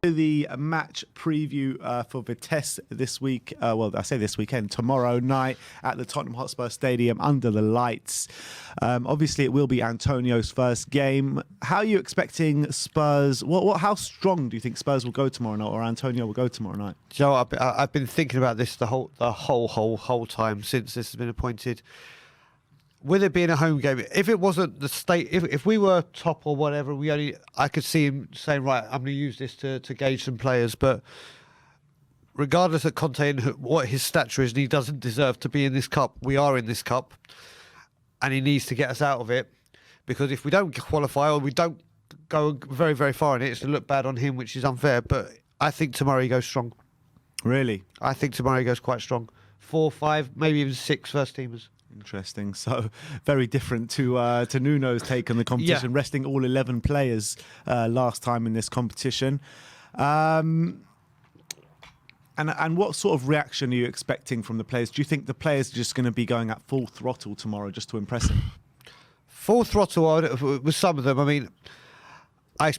The match preview for Vitesse this week, well, I say this weekend, tomorrow night at the Tottenham Hotspur Stadium under the lights. Obviously, it will be Antonio's first game. How are you expecting Spurs? How strong do you think Spurs will go tomorrow night, or Antonio will go tomorrow night? Joe, I've been thinking about this the whole time since this has been appointed. With it being a home game, if it wasn't the state, if we were top or whatever, I could see him saying, right, I'm going to use this to gauge some players. But regardless of Conte and what his stature is, and he doesn't deserve to be in this cup, we are in this cup, and he needs to get us out of it. Because if we don't qualify or we don't go very, very far in it, it's to look bad on him, which is unfair. But I think tomorrow he goes strong. Really? I think tomorrow he goes quite strong. 4, 5, maybe even 6 first teamers. Interesting. So very different to Nuno's take on the competition, resting all 11 players last time in this competition. And what sort of reaction are you expecting from the players? Do you think the players are just going to be going at full throttle tomorrow just to impress him? Full throttle with some of them. I mean, I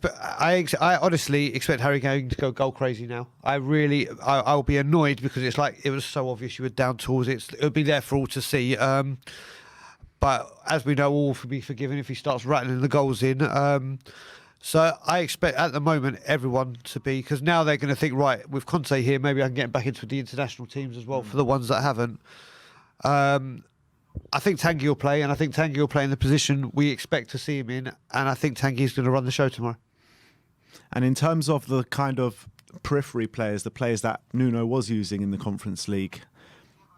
honestly expect Harry Kane to go goal crazy now. I'll be annoyed because it's like it was so obvious you were down tools. It'll be there for all to see. But as we know, all will be forgiven if he starts rattling the goals in. So I expect at the moment everyone to be, because now they're going to think, right, with Conte here, maybe I can get him back into the international teams as well for the ones that haven't. I think Tanguy will play, and I think Tanguy will play in the position we expect to see him in, and I think Tanguy's going to run the show tomorrow. And in terms of the kind of periphery players, the players that Nuno was using in the Conference League,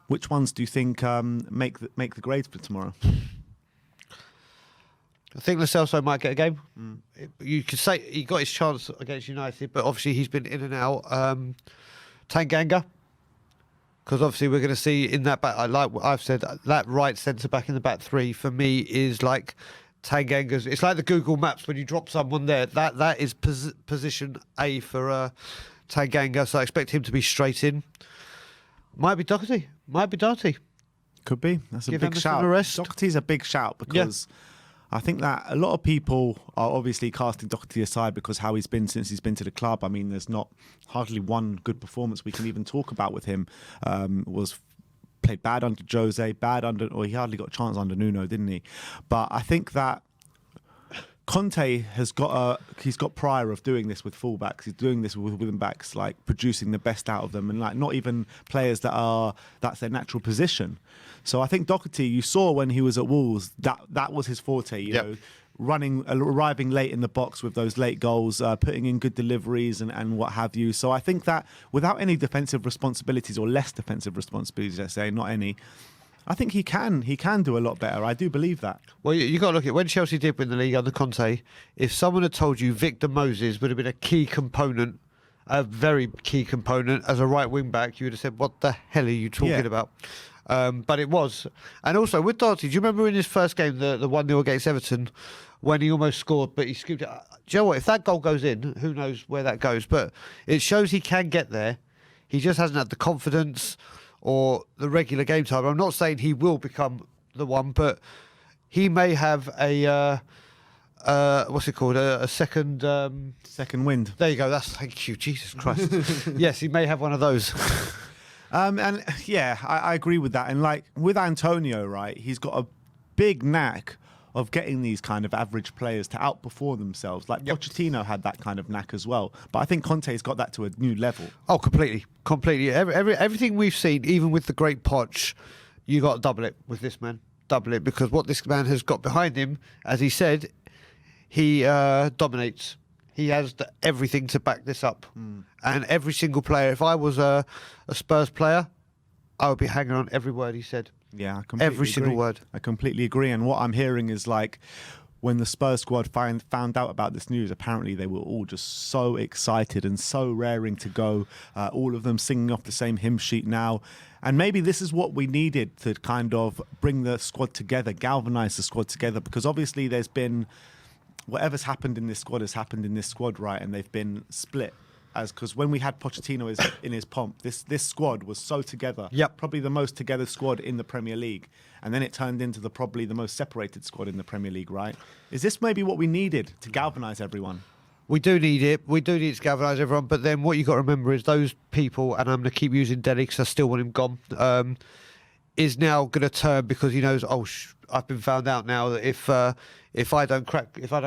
which ones do you think make the grades for tomorrow? I think Lo Celso might get a game. You could say he got his chance against United, but obviously he's been in and out. Tanganga. Because obviously we're going to see in that back, like I've said, that right centre back in the back three for me is like Tanganga's. It's like the Google Maps when you drop someone there. That is position A for Tanganga. So I expect him to be straight in. Might be Doherty. Could be. That's a big shout. Doherty's a big shout because I think that a lot of people are obviously casting Doherty aside because how he's been since he's been to the club. I mean, there's not hardly one good performance we can even talk about with him. Was played bad under Jose, or he hardly got a chance under Nuno, didn't he? But I think that Conte has he's got prior of doing this with fullbacks. He's doing this with wing backs, like producing the best out of them, and like not even players that's their natural position. So I think Doherty, you saw when he was at Wolves, that was his forte. You know, arriving late in the box with those late goals, putting in good deliveries and what have you. So I think that without any defensive responsibilities, or less defensive responsibilities, let's say, not any, I think he can do a lot better. I do believe that. Well, you got to look at when Chelsea did win the league under Conte. If someone had told you Victor Moses would have been a key component, a very key component as a right wing back, you would have said, "What the hell are you talking about?" But it was. And also with Doherty, do you remember in his first game, the 1-0 against Everton, when he almost scored, but he scooped it? Do you know what? If that goal goes in, who knows where that goes? But it shows he can get there. He just hasn't had the confidence or the regular game time. I'm not saying he will become the one, but he may have a what's it called? A second wind. There you go. Thank you, Jesus Christ. Yes, he may have one of those. And yeah, I agree with that. And like with Antonio, right, he's got a big knack of getting these kind of average players to outperform themselves. Like Pochettino had that kind of knack as well. But I think Conte's got that to a new level. Oh, completely. Everything we've seen, even with the great Poch, you got to double it with this man. Double it, because what this man has got behind him, as he said, he dominates. He has everything to back this up. And every single player, if I was a Spurs player, I would be hanging on every word he said. Yeah, I completely every single agree. word. I completely agree. And what I'm hearing is like when the Spurs squad found out about this news, apparently they were all just so excited and so raring to go. All of them singing off the same hymn sheet now. And maybe this is what we needed to kind of bring the squad together, galvanise the squad together, because obviously there's been whatever's happened in this squad has happened in this squad, right? And they've been split. Because when we had Pochettino in his pomp, this squad was so together. Probably the most together squad in the Premier League. And then it turned into probably the most separated squad in the Premier League, right? Is this maybe what we needed to galvanise everyone? We do need it. We do need to galvanise everyone. But then what you got to remember is those people, and I'm going to keep using Dele because I still want him gone, is now going to turn because he knows, I've been found out now that if I don't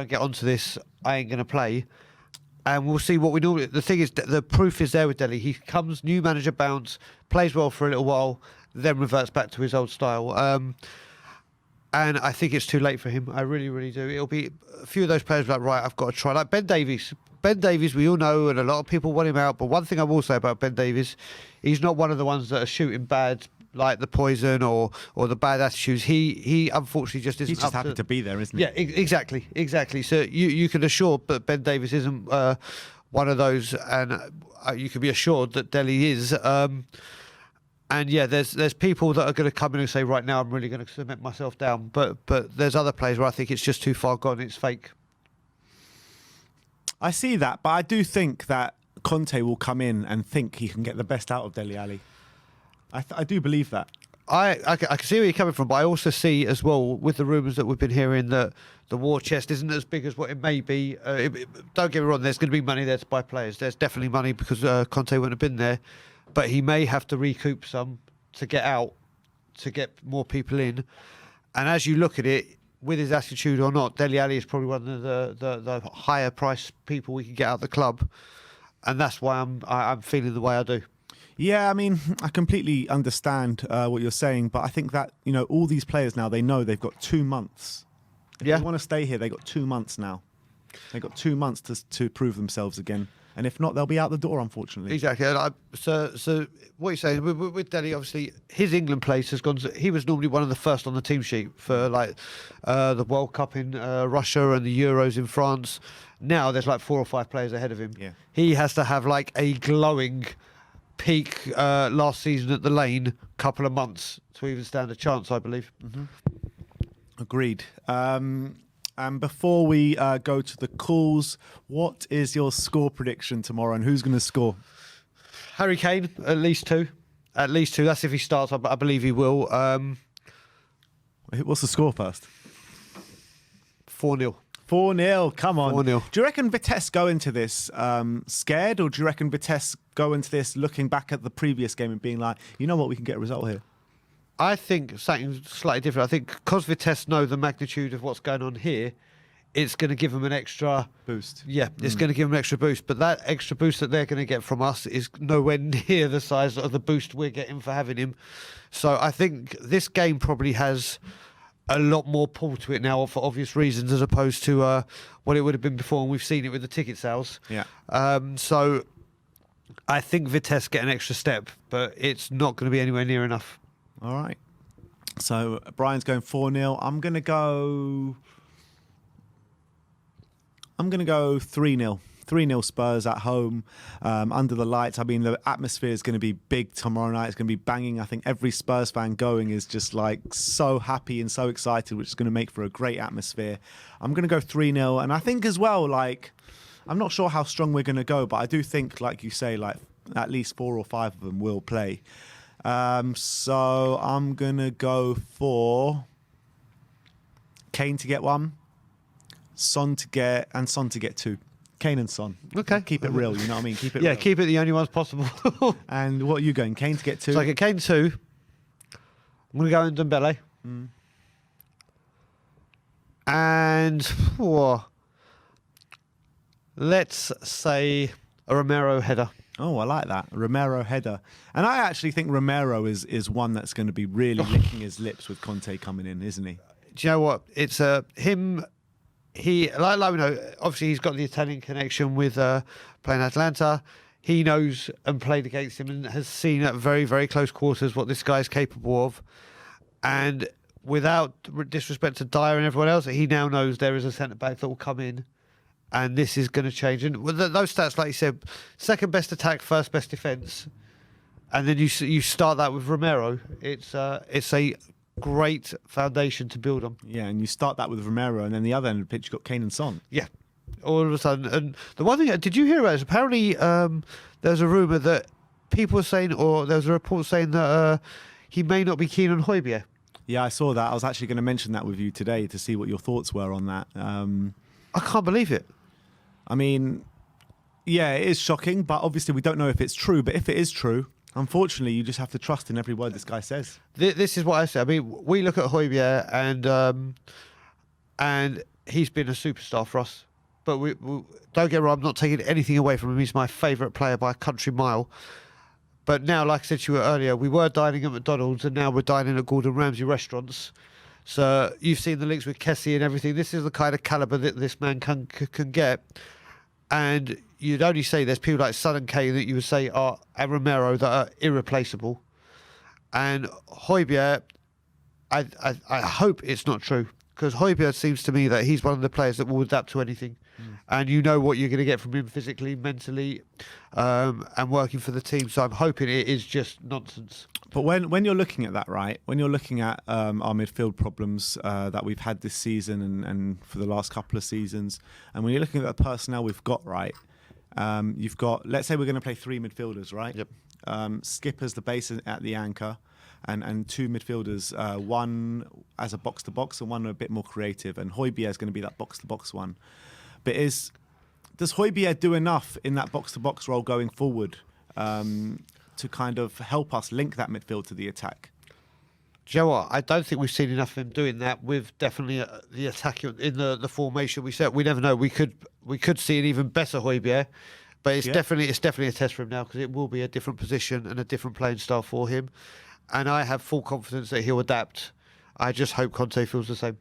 get onto this, I ain't going to play. And we'll see what we normally. The thing is, the proof is there with Dele. He comes, new manager bounce, plays well for a little while, then reverts back to his old style. And I think it's too late for him. I really, really do. It'll be a few of those players like, right, I've got to try. Like Ben Davies. Ben Davies, we all know, and a lot of people want him out. But one thing I will say about Ben Davies, he's not one of the ones that are shooting bad, like the poison or the bad attitudes. He unfortunately just isn't. He's just happy to be there, isn't he? Yeah, exactly. So you can assure that Ben Davies isn't one of those, and you can be assured that Dele is. And yeah, there's people that are going to come in and say, right now I'm really going to cement myself down. But there's other players where I think it's just too far gone. It's fake. I see that, but I do think that Conte will come in and think he can get the best out of Dele Alli. I do believe that. I can see where you're coming from, but I also see as well with the rumours that we've been hearing that the war chest isn't as big as what it may be. Don't get me wrong, there's going to be money there to buy players. There's definitely money because Conte wouldn't have been there. But he may have to recoup some to get out, to get more people in. And as you look at it, with his attitude or not, Dele Alli is probably one of the higher price people we can get out of the club. And that's why I'm feeling the way I do. Yeah, I mean, I completely understand what you're saying, but I think that, all these players now, they know they've got 2 months. If they want to stay here, they've got 2 months now. They've got 2 months to prove themselves again. And if not, they'll be out the door, unfortunately. Exactly. And so what you're saying, with Dele, obviously, his England place has gone he was normally one of the first on the team sheet for the World Cup in Russia and the Euros in France. Now there's 4 or 5 players ahead of him. Yeah. He has to have a glowing peak last season at the Lane couple of months to even stand a chance, I believe. Mm-hmm. Agreed. And before we go to the calls, what is your score prediction tomorrow and who's going to score? Harry Kane, at least 2. At least 2. That's if he starts. I believe he will. What's the score first? 4-0. 4-0. Come on. 4-0. Do you reckon Vitesse go into this scared, or do you reckon Vitesse go into this looking back at the previous game and being like, you know what, we can get a result here? I think something slightly different. I think because Vitesse know the magnitude of what's going on here, it's going to give them an extra boost. Yeah, it's going to give them an extra boost. But that extra boost that they're going to get from us is nowhere near the size of the boost we're getting for having him. So I think this game probably has a lot more pull to it now for obvious reasons, as opposed to what it would have been before. And we've seen it with the ticket sales. Yeah. So I think Vitesse get an extra step, but it's not going to be anywhere near enough. All right. So Brian's going 4-0. I'm going to go 3-0. 3-0 Spurs at home, under the lights. I mean, the atmosphere is going to be big tomorrow night. It's going to be banging. I think every Spurs fan going is just so happy and so excited, which is going to make for a great atmosphere. I'm going to go 3-0. And I think as well, I'm not sure how strong we're going to go, but I do think, like you say, at least 4 or 5 of them will play. So I'm going to go for Kane to get 1, Son to get 2. Kane and Son. Okay. Keep it real, you know what I mean? Keep it real. Keep it the only ones possible. And what are you going? Kane to get 2? So I get Kane 2. I'm going to go in Dembele. And let's say a Romero header. Oh, I like that. Romero header. And I actually think Romero is one that's going to be really licking his lips with Conte coming in, isn't he? Do you know what? It's him. He, we know, obviously he's got the Italian connection with playing Atalanta. He knows and played against him and has seen at very, very close quarters what this guy's capable of. And without disrespect to Dyer and everyone else, he now knows there is a centre-back that will come in. And this is going to change. And those stats, like you said, second best attack, first best defence, and then you start that with Romero. It's a great foundation to build on. Yeah, and you start that with Romero, and then the other end of the pitch, you've got Kane and Son. Yeah, all of a sudden. And the one thing, did you hear about this? Apparently, there's a rumour that people were saying, or there was a report saying that he may not be keen on Højbjerg. Yeah, I saw that. I was actually going to mention that with you today to see what your thoughts were on that. I can't believe it. I mean, yeah, it is shocking, but obviously we don't know if it's true. But if it is true, unfortunately, you just have to trust in every word this guy says. This is what I say. I mean, we look at Højbjerg and he's been a superstar for us. But we don't get me wrong, I'm not taking anything away from him. He's my favourite player by a country mile. But now, like I said to you earlier, we were dining at McDonald's and now we're dining at Gordon Ramsay restaurants. So you've seen the links with Kessie and everything. This is the kind of calibre that this man can get. And you'd only say there's people like Son and Kane that you would say are and Romero that are irreplaceable. And Højbjerg, I hope it's not true. Because Højbjerg seems to me that he's one of the players that will adapt to anything. And you know what you're going to get from him physically, mentally, and working for the team. So I'm hoping it is just nonsense. But when you're looking at that, right, when you're looking at our midfield problems that we've had this season and for the last couple of seasons, and when you're looking at the personnel we've got, right, you've got, let's say we're going to play 3 midfielders, right? Yep. Skip as the base at the anchor. And 2 midfielders, one as a box-to-box and one a bit more creative. And Højbjerg is going to be that box-to-box one. But does Højbjerg do enough in that box-to-box role going forward to kind of help us link that midfield to the attack? Do you know what? I don't think we've seen enough of him doing that with definitely the attack in the formation we set. We never know. We could see an even better Højbjerg. But it's definitely a test for him now because it will be a different position and a different playing style for him. And I have full confidence that he'll adapt. I just hope Conte feels the same.